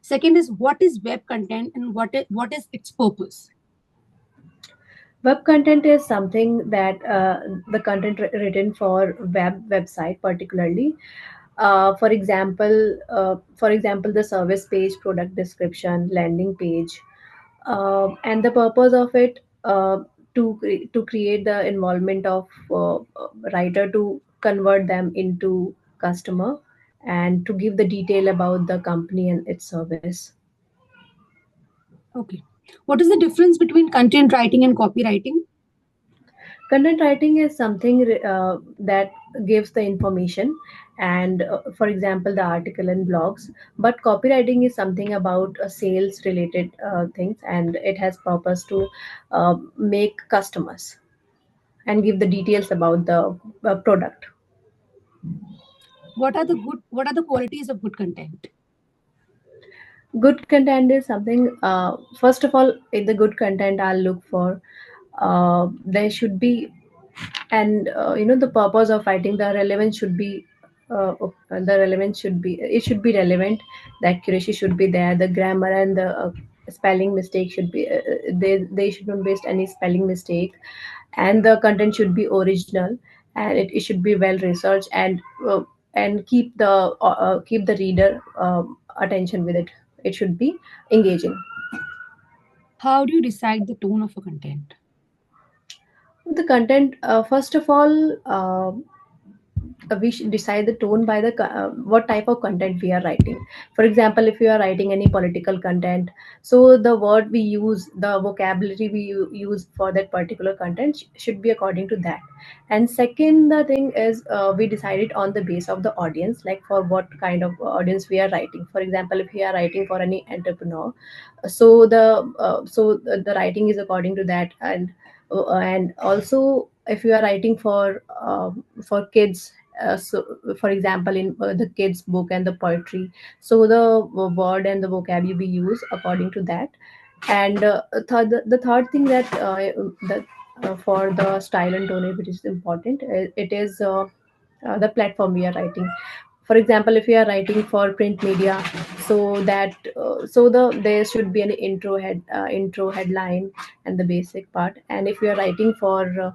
Second is, what is web content and what is its purpose? Web content is something that the content written for website particularly. For example, the service page, product description, landing page, and the purpose of it to create the involvement of writer to convert them into customer and to give the detail about the company and its service. Okay. What is the difference between content writing and copywriting? Content writing is something that gives the information, and for example, the article and blogs. But copywriting is something about sales related things, and it has purpose to make customers and give the details about the product. What are the qualities of good content? Good content is something. First of all, in the good content, I'll look for there should be, and the purpose of writing, the relevance should be it should be relevant, the accuracy should be there, the grammar and the spelling mistake should be they should not waste any spelling mistake, and the content should be original, and it should be well researched, and keep the reader attention with it. It should be engaging. How do you decide the tone of a content? The content, first of all, we should decide the tone by the what type of content we are writing. For example, if you are writing any political content, so the word we use, the vocabulary we use for that particular content should be according to that. And second, the thing is, we decide it on the base of the audience, like for what kind of audience we are writing. For example, if we are writing for any entrepreneur, so the writing is according to that. And also, if you are writing for kids, so for example, in the kids book and the poetry, so the word and the vocabulary we use according to that. And the third thing that for the style and tone, which is important, it is the platform we are writing. For example, if you are writing for print media, so that there should be an intro headline and the basic part. And if you are writing for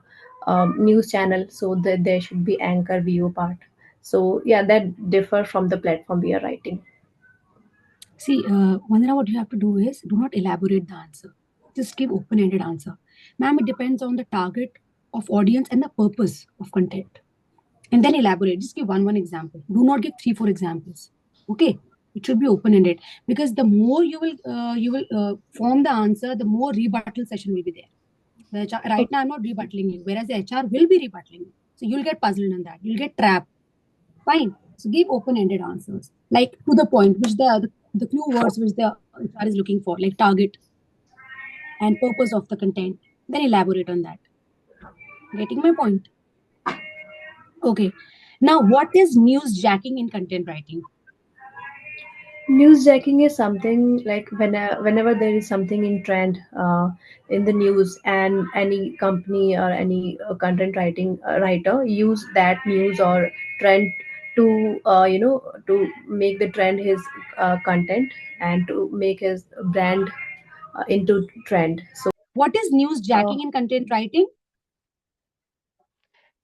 news channel, so there should be anchor view part. So yeah, that differ from the platform we are writing. See, Vandana, what you have to do is do not elaborate the answer. Just give open-ended answer. Ma'am, it depends on the target of audience and the purpose of content. And then elaborate. Just give one example. Do not give three, four examples. Okay. It should be open-ended, because the more you will form the answer, the more rebuttal session will be there. The HR, right now, I'm not rebuttaling you, whereas the HR will be rebuttaling you. So you'll get puzzled in that. You'll get trapped. Fine. So give open-ended answers, like to the point, which the clue words which the HR is looking for, like target and purpose of the content. Then elaborate on that. Getting my point? Okay. Now, what is news jacking in content writing? Newsjacking is something like whenever there is something in trend in the news, and any company or any content writing writer use that news or trend to to make the trend his content, and to make his brand into trend. So What is news uh, jacking in content writing?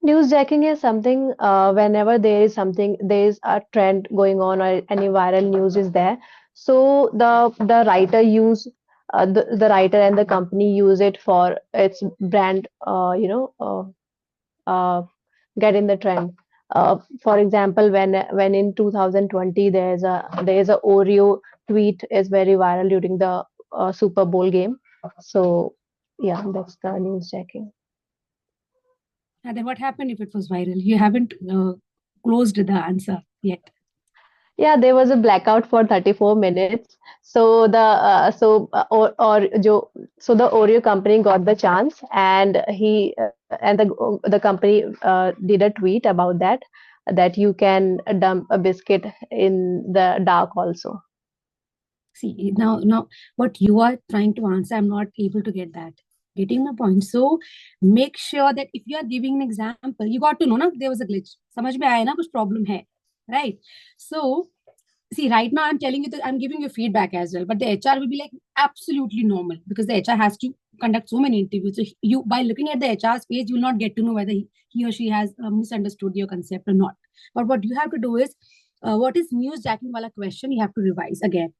newsjacking is something whenever there is a trend going on, or any viral news is there. So the writer use the writer and the company use it for its brand, uh, get in the trend. For example, when in 2020 there is a Oreo tweet is very viral during the Super Bowl game. So yeah, that's the newsjacking. And then what happened if it was viral? You haven't closed the answer yet. Yeah, there was a blackout for 34 minutes. So the Oreo company got the chance, and the company did a tweet about that you can dump a biscuit in the dark also. See, now, what you are trying to answer, I'm not able to get that. Getting my point. So, make sure that if you are giving an example, you got to know, na, there was a glitch. समझ में आया ना कुछ problem है, right? So, See, right now I'm telling you that I'm giving you feedback as well, but the HR will be like absolutely normal because the HR has to conduct so many interviews. So you, by looking at the HR's page, you'll not get to know whether he or she has misunderstood your concept or not. But what you have to do is, what is news jacking wala question? You have to revise again.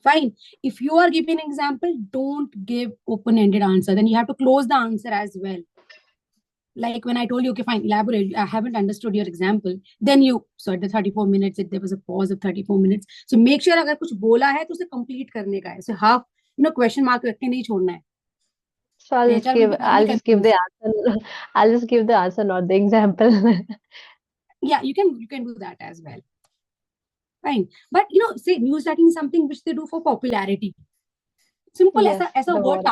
Fine. If you are giving an example, don't give open-ended answer. Then you have to close the answer as well. Like when I told you, okay, fine, elaborate. I haven't understood your example. Then you, so at the 34 minutes, there was a pause of 34 minutes. So make sure अगर कुछ बोला है तो उसे complete करने का है. So half, question mark रख के नहीं छोड़ना है. So The HR will be highly I'll just give the confused. answer. I'll just give the answer, not the example. Yeah, you can do that as well. Fine. But say news tracking is something which they do for popularity. Simple ऐसा Yes, ऐसा the word word I was.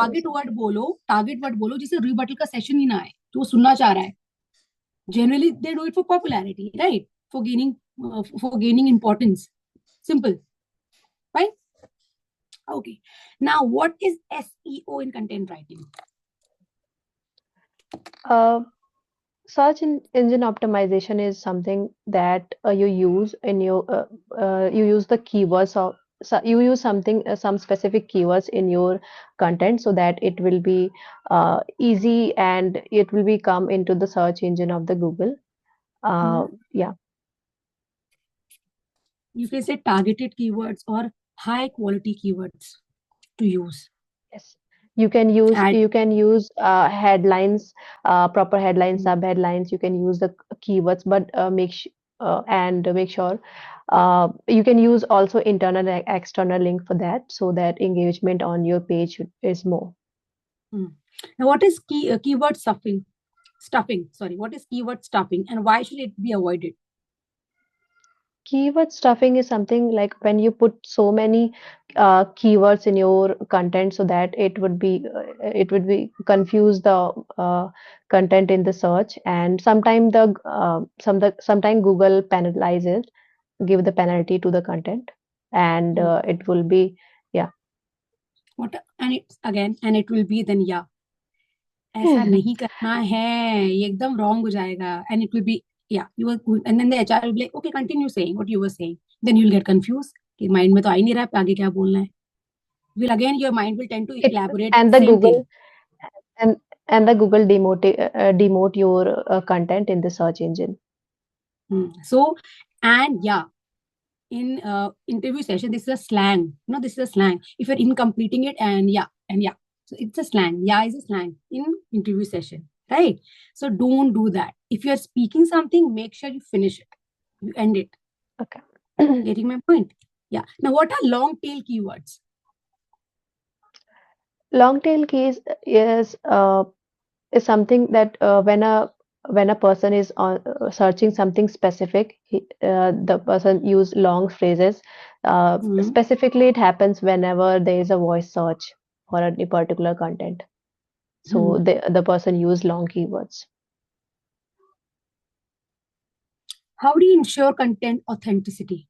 Target word बोलो जिसे rebuttal का session ही ना आए तो वो सुनना चाह रहा है. Generally they do it for popularity, right? For gaining importance. Simple. Right? Okay. Now what is SEO in content writing? Uh, engine optimization is something that you use in your you use the keywords of so you use some specific keywords in your content so that it will be easy and it will be come into the search engine of the Google. Hmm. Yeah. You can say targeted keywords or high quality keywords to use. Yes. Add. You can use headlines, proper headlines, Hmm. sub headlines. You can use the keywords, but make sure you can use also internal and external link for that, so that engagement on your page is more. Hmm. Now what is keyword stuffing? Stuffing. Sorry. What is keyword stuffing and why should it be avoided? Keyword stuffing is something like when you put so many keywords in your content so that it would be confuse the content in the search, and sometime Google penalizes, give the penalty to the content, and Hmm. it will be, yeah. And it will be then, yeah, ऐसा नहीं करना है, ये एकदम wrong हो जाएगा, and it will be, yeah, you will, and then the HR will be like, okay, continue saying what you were saying. Then you'll get confused कि mind में तो आ ही नहीं रहा है आगे क्या बोलना है. Will again your mind will tend to it elaborate and the same thing. Google and the Google demote your content in the search engine. So, and yeah, in interview session, this is a slang. No, this is a slang. If you're incompleting it, and yeah, so it's a slang. Yeah is a slang in interview session, right? So don't do that. If you're speaking something, make sure you finish it. You end it. Okay. Getting my point? Yeah. Now, what are long tail keywords? Long tail keys is something that when a person is searching something specific, the person use long phrases. Hmm. Specifically, it happens whenever there is a voice search for a particular content. So Hmm. the person use long keywords. How do you ensure content authenticity?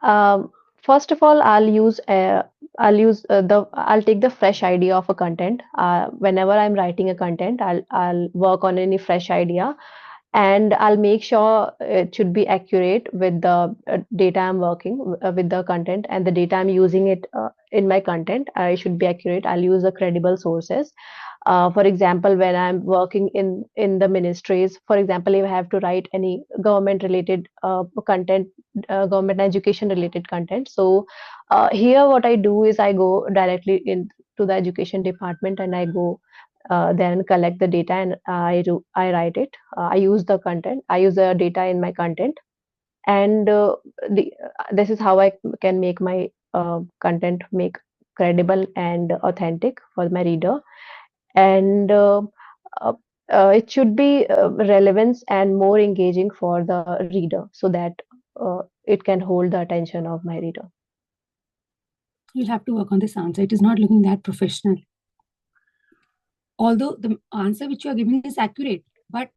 Um, First of all, I'll take the fresh idea of a content. Whenever I'm writing a content, I'll work on any fresh idea, and I'll make sure it should be accurate with the data I'm working with the content, and the data I'm using it in my content. I should be accurate. I'll use the credible sources. For example, when I'm working in the ministries, for example, if I have to write any government related content, government education related content. So here, what I do is I go directly into the education department, and I go then collect the data, and I write it. I use the content. I use the data in my content, and this is how I can make my content make credible and authentic for my reader, and uh, it should be relevance and more engaging for the reader so that it can hold the attention of my reader. You'll have to work on this answer. It is not looking that professional. Although the answer which you are giving is accurate, but